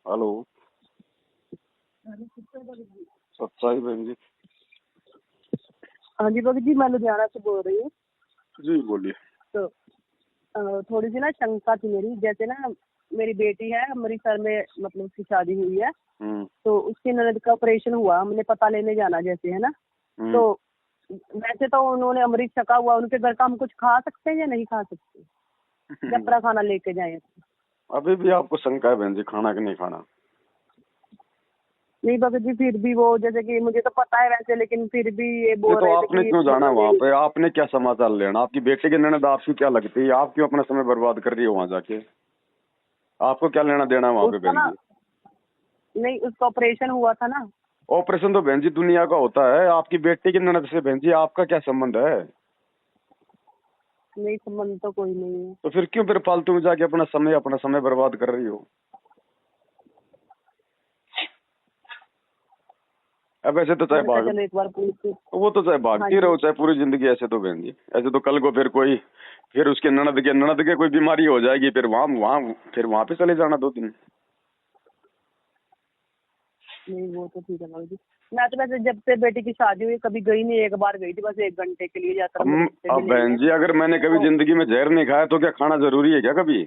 Hello. सच्चाई बहन जी। हाँ जी भगत जी, मैं लुधियाना से बोल रही हूँ। जी बोलिए। तो थोड़ी सी ना शंका थी मेरी, जैसे ना मेरी बेटी है अमृतसर में, मतलब उसकी शादी हुई है। तो उसके ननद का ऑपरेशन हुआ, हमने पता लेने जाना जैसे, है ना। तो वैसे तो उन्होंने अमृत छका हुआ, उनके घर का हम कुछ खा सकते हैं या नहीं खा सकते, जब पूरा खाना लेके जाए? अभी भी आपको शंका है बहन जी, खाना कि नहीं खाना? नहीं भगत जी, फिर भी वो जैसे कि मुझे तो पता है वैसे, लेकिन फिर भी ये ये बोल तो रहे थे आपने कि क्यों जाना वहाँ मेरी। पे? आपने क्या समाचार लेना? आपकी बेटे की ननद आपकी क्या लगती है? आप क्यों अपना समय बर्बाद कर रही हो वहाँ जाके? आपको क्या लेना देना है वहाँ पे उसका बहन ना, जी? नहीं उसका ऑपरेशन हुआ था ना। ऑपरेशन तो बहन जी दुनिया का होता है, आपकी बेटे की ननद से बहन जी आपका क्या संबंध है? नहीं, संबंध तो कोई नहीं है। तो फिर फालतू में जाके अपना समय बर्बाद कर रही हो? अब ऐसे तो चाहे मैंने कहा भाग चलो एक बार पूछ के। वो तो चाहे हाँ भागती जी। रहो चाहे पूरी जिंदगी, ऐसे तो बहन जी ऐसे तो कल को फिर उसके ननद के कोई बीमारी हो जाएगी, फिर वहां पे चले जाना 2 दिन। नहीं वो तो ठीक है भाई जी। मैं तो वैसे जब से बेटी की शादी हुई कभी गई नहीं, एक बार गई थी बस 1 घंटे के लिए, ज्यादा हम रुकते भी अब नहीं बहन है। जी अगर मैंने कभी तो जिंदगी में जहर नहीं खाया तो क्या खाना जरूरी है क्या कभी?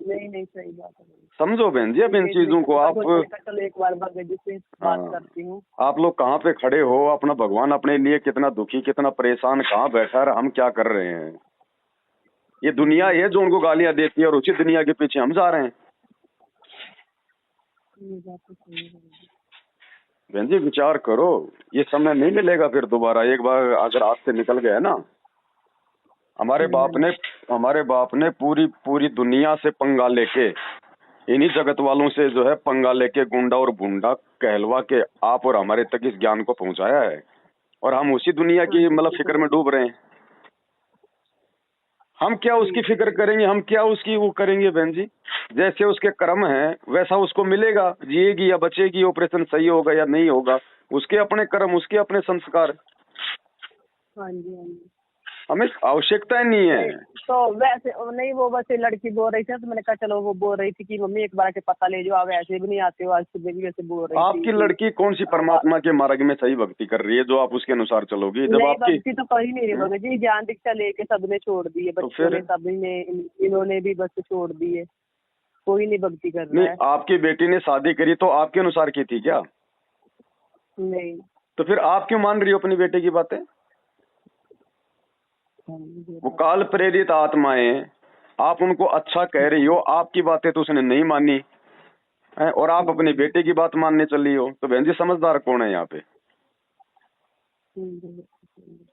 नहीं नहीं, सही बात है। समझो बहन जी अब इन ये मेरी चीजों को शंका आप। थी, मैंने कहा चलो एक बार भगत जी से बात हाँ, करती हूँ। आप लोग कहाँ पे खड़े हो? अपना भगवान अपने लिए कितना दुखी कितना परेशान कहाँ बैठा है और हम क्या कर रहे हैं? ये दुनिया है जो उनको गालियां देती है और उसी दुनिया के पीछे हम जा रहे हैं। ये बात तो सही है भगत जी। बहन जी विचार करो, ये समय नहीं मिलेगा फिर दोबारा। एक बार अगर हाथ से निकल गया ना, हमारे हाँ बाप जी। ने हमारे बाप ने पूरी पूरी दुनिया से पंगा लेके, इन्हीं जगत वालों से जो है पंगा लेके गुंडा और गुंडा कहलवा के आप और हमारे तक इस ज्ञान को पहुंचाया है, और हम उसी दुनिया हाँ की जी मतलब बिल्कुल। फिक्र में डूब रहे हैं। हम क्या उसकी ठीक है फिक्र भगत जी। करेंगे? हम क्या उसकी वो करेंगे बहन जी? जैसे उसके कर्म है वैसा उसको मिलेगा, जिएगी या बचेगी, ऑपरेशन सही होगा या नहीं होगा, उसके अपने कर्म, उसके अपने संस्कार। हाँ जी हाँ जी। हमें आवश्यकता ही नहीं है। नहीं तो वैसे नहीं, वो वैसे लड़की बोल रही थी, तो मैंने कहा चलो, वो बोल रही थी कि मम्मी एक बार के पता ले जाओ, आप ऐसे भी नहीं आते हो, आज सुबह भी वैसे बोल रही थी आपकी कि लड़की कौन सी आप। परमात्मा के मार्ग में सही भक्ति कर रही है जो आप उसके अनुसार चलोगी? जब नहीं आपकी भक्ति तो कर ही नहीं रहे हैं? भगत जी, ज्ञान दीक्षा लेके सबने छोड़ दी है, तो बच्चों फिर ने सभी ने, इन्होंने भी बस छोड़ दी है। कोई नहीं भक्ति कर रहा नहीं, है। आपकी बेटी ने शादी करी तो आपके अनुसार की थी क्या? नहीं। तो फिर आप क्यों मान रही हो अपनी बेटे की बातें? हाँ, ये वो बात तो काल सही है। प्रेरित आत्माएं, आप उनको अच्छा कह रही हो, आपकी बातें तो उसने नहीं मानी है, और आप अपनी हम्म, बेटे की बात मानने चली हो। तो बहन जी समझदार कौन है यहाँ पे? हम्म,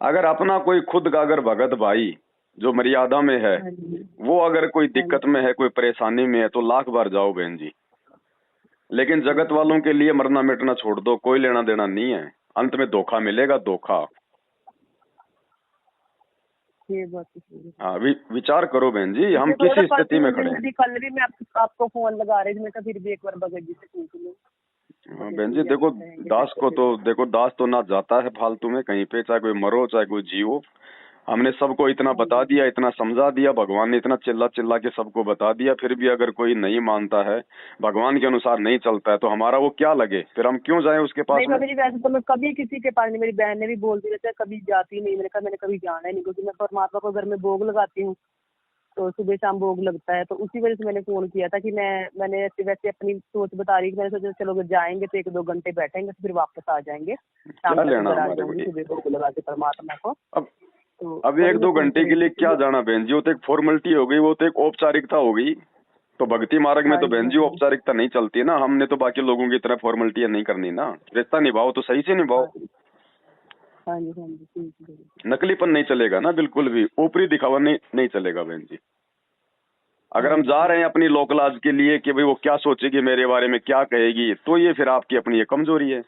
अगर अपना कोई खुद का अगर भगत भाई जो मर्यादा में है, हाँ जी वो अगर कोई हाँ दिक्कत जी। में है, कोई परेशानी में है, तो लाख बार जाओ बहन जी। लेकिन जगत हम्म, वालों के लिए मरना मिटना छोड़ दो, कोई लेना देना नहीं है। अंत में धोखा मिलेगा, धोखा। ये बात तो सही है। हाँ, विचार करो बहन जी, हम इसलिए तो बोला किसी कल स्थिति में खड़े हैं। भी, कल भी मैं आपको फोन लगा रही थी, मैं कहा फिर भी एक बार भगत जी से पूछ लूँ, भगत बहन जी जी क्या देखो, कहेंगे फिर दास तो को फिर। तो देखो, दास तो ना जाता है फालतू में कहीं पे, चाहे कोई मरो चाहे कोई जियो। हमने सबको इतना हाँ बता जी दिया, इतना समझा दिया, भगवान ने इतना चिल्ला चिल्ला के सबको बता दिया, फिर भी अगर कोई नहीं मानता है, भगवान के अनुसार नहीं चलता है, तो हमारा वो क्या लगे? फिर हम क्यों जाएं उसके पास नहीं में? भगत जी, वैसे तो मैं कभी किसी के पास नहीं, मेरी बहन ने भी बोल दिया था कभी जाती नहीं, मैंने कहा मैंने कभी जाना ही नहीं, क्योंकि मैं परमात्मा को घर में भोग लगाती हूँ, तो सुबह शाम भोग लगता है, तो उसी वजह से मैंने फोन किया था कि मैंने वैसे अपनी सोच बता रही, मैंने सोचा चलो अगर जाएंगे तो 1-2 घंटे बैठेंगे, तो फिर वापस आ जाएंगे, शाम क्या तक लेना घर आ हमारे जाऊंगी, बड़ी? सुबह भोग लगा के परमात्मा को। अब तो अब एक वही मैं दो पूछ घंटे रही के लिए थी क्या कि। जाना बहन जी? वो तो एक फॉर्मेलिटी हो गई, वो तो एक औपचारिकता हो गई। तो भक्ति मार्ग में हाँ तो जी बहन हाँ जी जी औपचारिकता नहीं चलती ना। हमने तो बाकी लोगों की तरह फॉर्मेलिटियां नहीं करनी ना। रिश्ता निभाओ तो सही से निभाओ। हाँ जी हाँ जी हाँ जी, ठीक है। नकलीपन नहीं चलेगा ना, बिल्कुल भी ऊपरी दिखावा नहीं चलेगा बहन जी। हाँ अगर हम जी जा ठीक रहे हैं है। अपनी लोक लाज के लिए कि भाई वो क्या सोचेगी मेरे बारे में, क्या कहेगी, तो ये फिर आपकी अपनी ये कमजोरी है।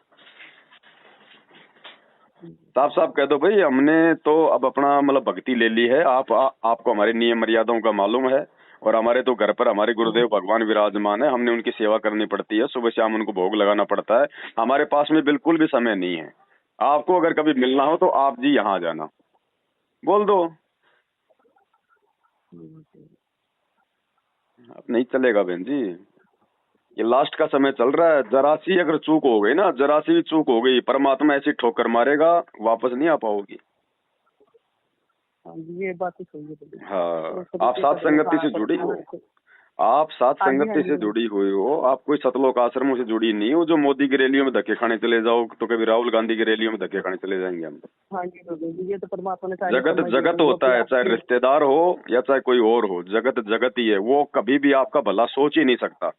साफ साफ कह दो भाई, हमने तो अब अपना मतलब भक्ति ले ली है। आपको हमारे नियम मर्यादाओं का मालूम है, और हमारे तो घर पर हमारे हाँ गुरुदेव भगवान विराजमान है, हमने उनकी सेवा करनी पड़ती है, सुबह शाम उनको भोग लगाना पड़ता है। हमारे पास में बिल्कुल भी समय नहीं है। आपको अगर कभी मिलना हो तो आप जी यहाँ आ जाना, बोल दो। अब नहीं चलेगा बहन जी। ये लास्ट का समय चल रहा है, जरा सी अगर चूक हो गई ना, जरा सी भी चूक हो गई, परमात्मा ऐसी ठोकर मारेगा, वापस नहीं आ पाओगी। हाँ जी, ये बात तो सही है बिल्कुल। हाँ, तो आप सात संगति से जुड़ी हो, आप सात हाँ जी, हाँ संगति जी, से हाँ जी। जुड़ी हुई हो, आप कोई सतलोक आश्रमों से जुड़ी नहीं हो जो मोदी की रैलियों में धक्के खाने चले जाओ, तो कभी राहुल गांधी की रैलियों में धक्के खाने चले जाएंगे हम। हाँ जी, बिल्कुल जी, ये तो परमात्मा ने सारी जगत समझ दी जगत है, जो होता कि है, चाहे आपकी। रिश्तेदार हो या चाहे कोई और हो, जगत जगत ही है, वो कभी भी आपका भला सोच ही नहीं सकता,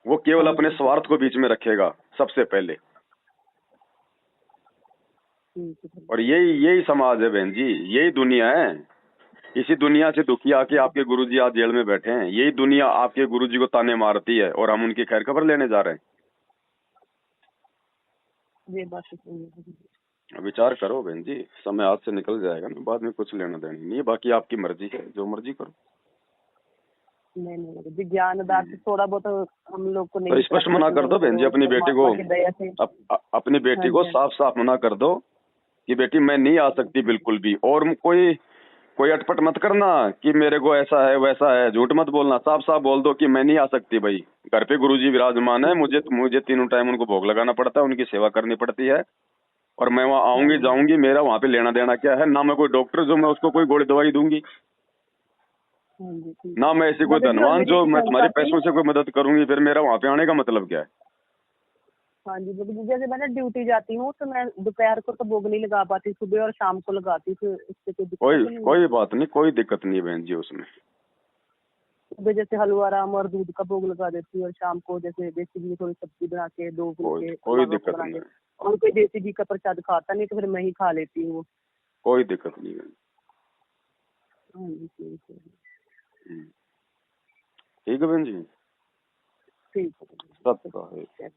वो केवल हाँ अपने जी, स्वार्थ को बीच में रखेगा सबसे पहले। ठीक है। और यही यही समाज है बहन जी, यही दुनिया है। इसी दुनिया से दुखी आके आपके गुरुजी आज जेल में बैठे हैं, यही दुनिया आपके गुरुजी को ताने मारती है और हम उनकी खैर खबर लेने जा रहे हैं। ये बात तो सही है। विचार करो बहन जी, समय हाथ से निकल जाएगा ना, बाद में कुछ लेना देना नहीं है, बाकी आपकी मर्जी है, जो मर्जी करो। नहीं नहीं, विज्ञान दार्थ थोड़ा बहुत हम लोग को तो नहीं स्पष्ट मना कर दो बहन जी अपनी बेटी को, परमात्मा की दया से। अपनी हाँ बेटी जी, को हाँ साफ साफ मना कर दो कि बेटी मैं नहीं आ सकती बिल्कुल भी, और कोई कोई अटपट मत करना कि मेरे को ऐसा है वैसा है, झूठ मत बोलना, साफ साफ बोल दो कि मैं नहीं आ सकती भाई, घर पे गुरुजी विराजमान है, मुझे तीनों टाइम उनको भोग लगाना पड़ता है, उनकी सेवा करनी पड़ती है, और मैं वहाँ हाँ आऊंगी जी, जाऊंगी, मेरा वहाँ पे लेना देना क्या है, ना मैं कोई डॉक्टर जो मैं उसको कोई गोली दवाई दूंगी, हाँ जी, ठीक ना मैं ऐसी है। कोई बट जी, और धनवान मेरी जो एक मैं तुम्हारे शंका थी। पैसों से कोई मदद करूंगी, फिर मेरा वहाँ पे आने का मतलब क्या है। हाँ जी, बट जैसे मैं ना ड्यूटी जाती हूँ तो मैं दोपहर को तो भोग नहीं लगा पाती, सुबह और शाम को लगाती, फिर इससे कोई दिक्कत कोई तो नहीं है? कोई बात नहीं, कोई दिक्कत नहीं बहन जी उसमें। सुबह जैसे हलवा राम और दूध का भोग लगा देती हूँ, और शाम को जैसे देसी घी थोड़ी सब्जी बना के, दो फुलके कोई मावा को दिक्कत बना नहीं के, है, और कोई देसी घी का प्रसाद खाता नहीं तो फिर मैं ही खा लेती हूँ। कोई दिक्कत नहीं है। हाँ जी, ठीक है। हम्म, ठीक है बहन जी, ठीक सब है। है।